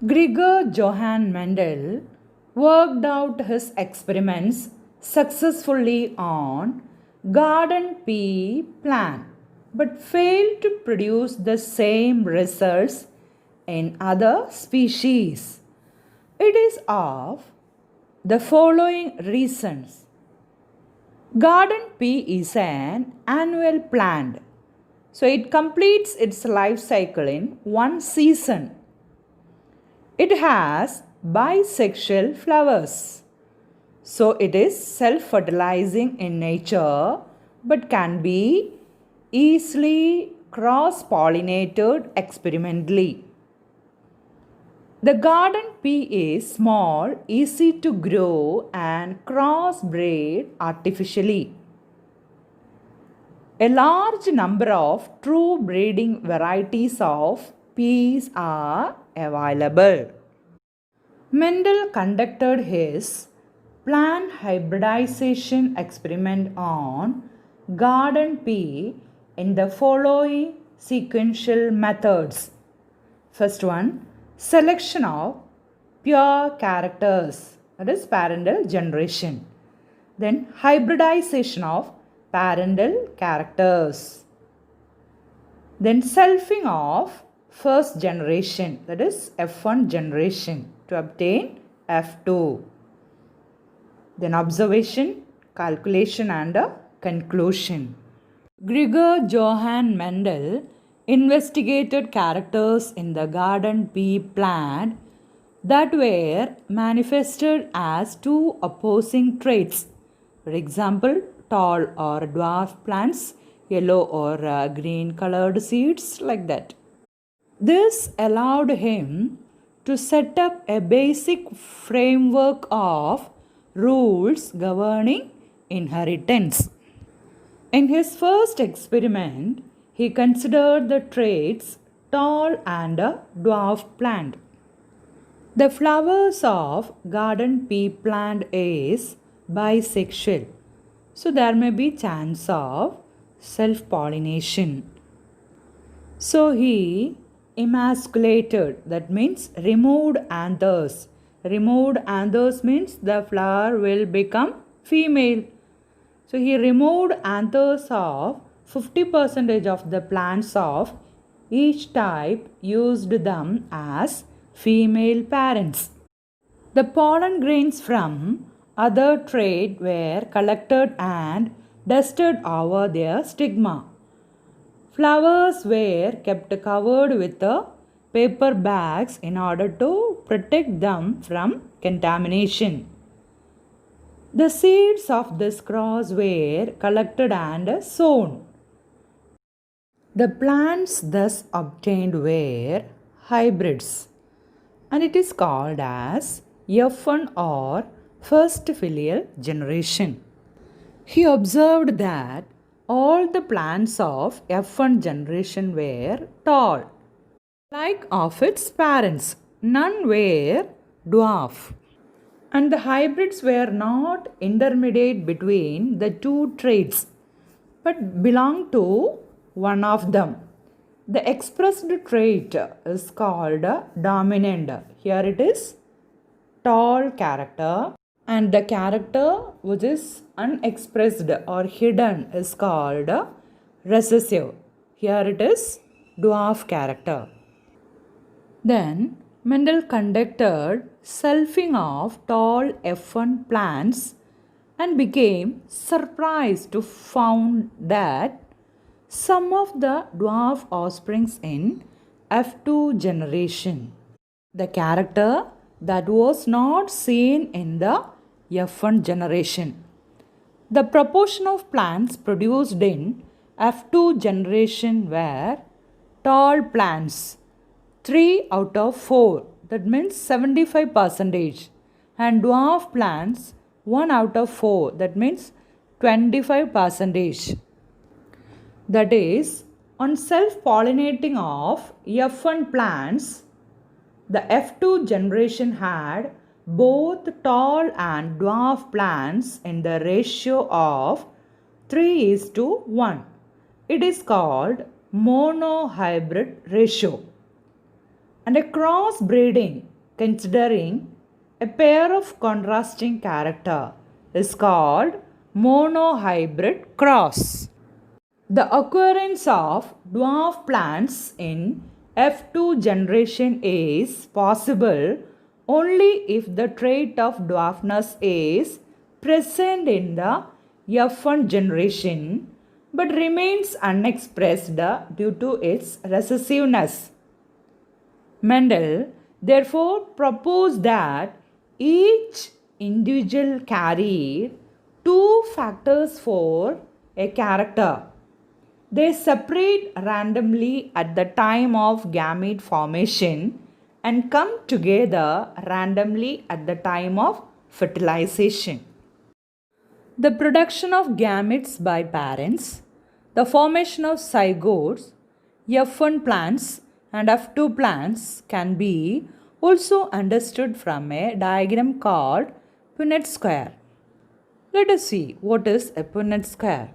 Gregor Johann Mendel worked out his experiments successfully on garden pea plant but failed to produce the same results in other species. It is of the following reasons. Garden pea is an annual plant, so it completes its life cycle in one season. It has bisexual flowers. So it is self-fertilizing in nature but can be easily cross-pollinated experimentally. The garden pea is small, easy to grow and crossbred artificially. A large number of true breeding varieties of peas are available. Mendel conducted his plant hybridization experiment on garden pea in the following sequential methods. First one, selection of pure characters, that is parental generation. Then hybridization of parental characters. Then selfing of first generation, that is F1 generation, to obtain F2. Then observation, calculation and conclusion. Gregor Johann Mendel investigated characters in the garden pea plant that were manifested as two opposing traits. For example, tall or dwarf plants, yellow or green colored seeds, like that. This allowed him to set up a basic framework of rules governing inheritance. In his first experiment, he considered the traits tall and dwarf plant. The flowers of garden pea plant is bisexual, so there may be chance of self-pollination. So he emasculated, that means removed anthers. Removed anthers means the flower will become female. So he removed anthers of 50% of the plants of each type, used them as female parents. The pollen grains from other trait were collected and dusted over their stigma. Flowers were kept covered with paper bags in order to protect them from contamination. The seeds of this cross were collected and sown. The plants thus obtained were hybrids, and it is called as F1 or first filial generation. He observed that all the plants of F1 generation were tall, like of its parents. None were dwarf. And the hybrids were not intermediate between the two traits, but belong to one of them. The expressed trait is called dominant. Here it is tall character, and the character which is unexpressed or hidden is called recessive. Here it is dwarf character. Then Mendel conducted selfing of tall F1 plants and became surprised to find that some of the dwarf offsprings in F2 generation, the character that was not seen in the F1 generation. The proportion of plants produced in F2 generation were tall plants 3 out of 4, that means 75%, and dwarf plants 1 out of 4, that means 25%. That is, on self-pollinating of F1 plants, the F2 generation had both tall and dwarf plants in the ratio of 3:1. It is called monohybrid ratio. And a cross breeding considering a pair of contrasting character is called monohybrid cross. The occurrence of dwarf plants in F2 generation is possible only if the trait of dwarfness is present in the F1 generation but remains unexpressed due to its recessiveness. Mendel therefore proposed that each individual carried two factors for a character. They separate randomly at the time of gamete formation and come together randomly at the time of fertilization. The production of gametes by parents, the formation of zygotes, F1 plants and F2 plants can be also understood from a diagram called Punnett square. Let us see what is a Punnett square.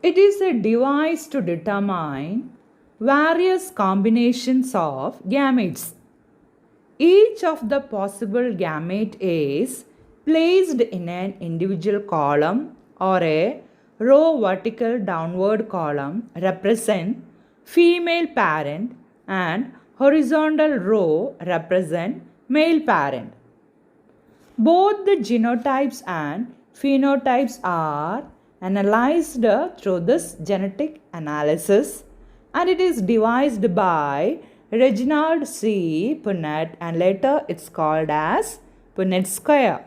It is a device to determine various combinations of gametes. Each of the possible gamete is placed in an individual column or a row vertical downward column represent female parent and horizontal row represent male parent. Both the genotypes and phenotypes are analyzed through this genetic analysis and it is devised by Reginald C. Punnett and later it's called as Punnett square.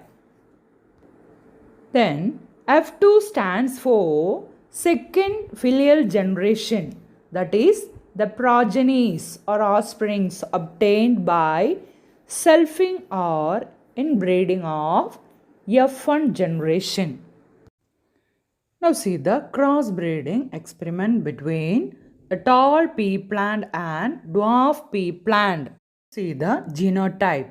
Then F2 stands for second filial generation, that is the progenies or offsprings obtained by selfing or inbreeding of F1 generation. Now see the crossbreeding experiment between a tall pea plant and dwarf pea plant. See the genotype.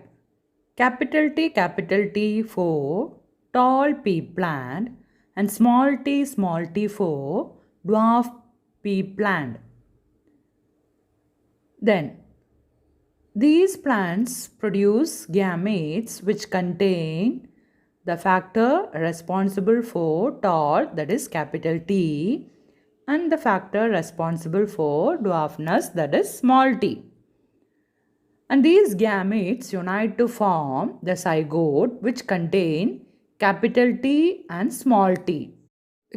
Capital T for tall pea plant and small t for dwarf pea plant. Then these plants produce gametes which contain the factor responsible for tall, that is capital T, and the factor responsible for dwarfness, that is small t. And these gametes unite to form the zygote which contain capital T and small t.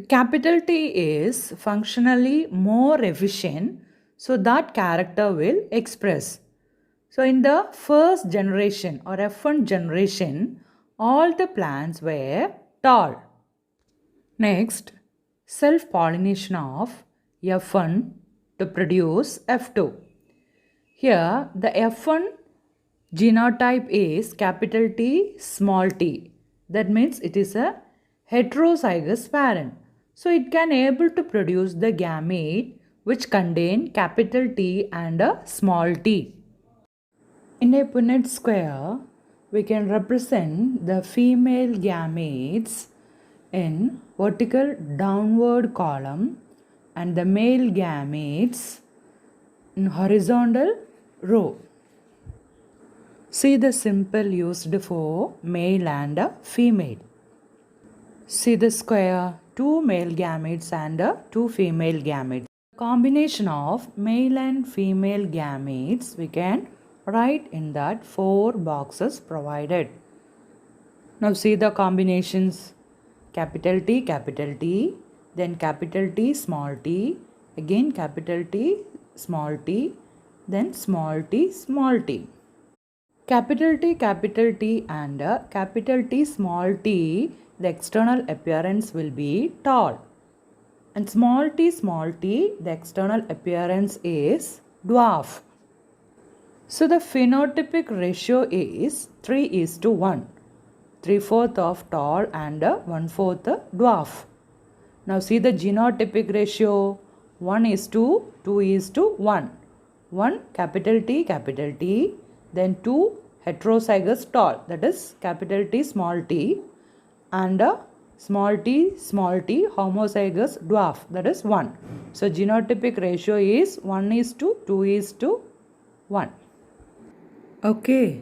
Capital T is functionally more efficient, so that character will express. So in the first generation or F1 generation, all the plants were tall. Next, self-pollination of F1 to produce F2. Here, the F1 genotype is capital T, small t. That means it is a heterozygous parent. So it can able to produce the gamete which contain capital T and a small t. In a Punnett square, we can represent the female gametes in vertical downward column and the male gametes in horizontal row. See the symbol used for male and female. See the square, two male gametes and two female gametes. Combination of male and female gametes we can write in that 4 boxes provided. Now see the combinations. Capital T, then capital T, small t, again capital T, small t, then small t, small t. Capital T and capital T, small t, the external appearance will be tall. And small t, the external appearance is dwarf. So the phenotypic ratio is 3:1. 3/4 of tall and 1/4 dwarf. Now see the genotypic ratio. 1:2:1. 1 capital T, then 2 heterozygous tall, that is capital T, small t, and small t homozygous dwarf, that is 1. So genotypic ratio is 1:2:1. Okay.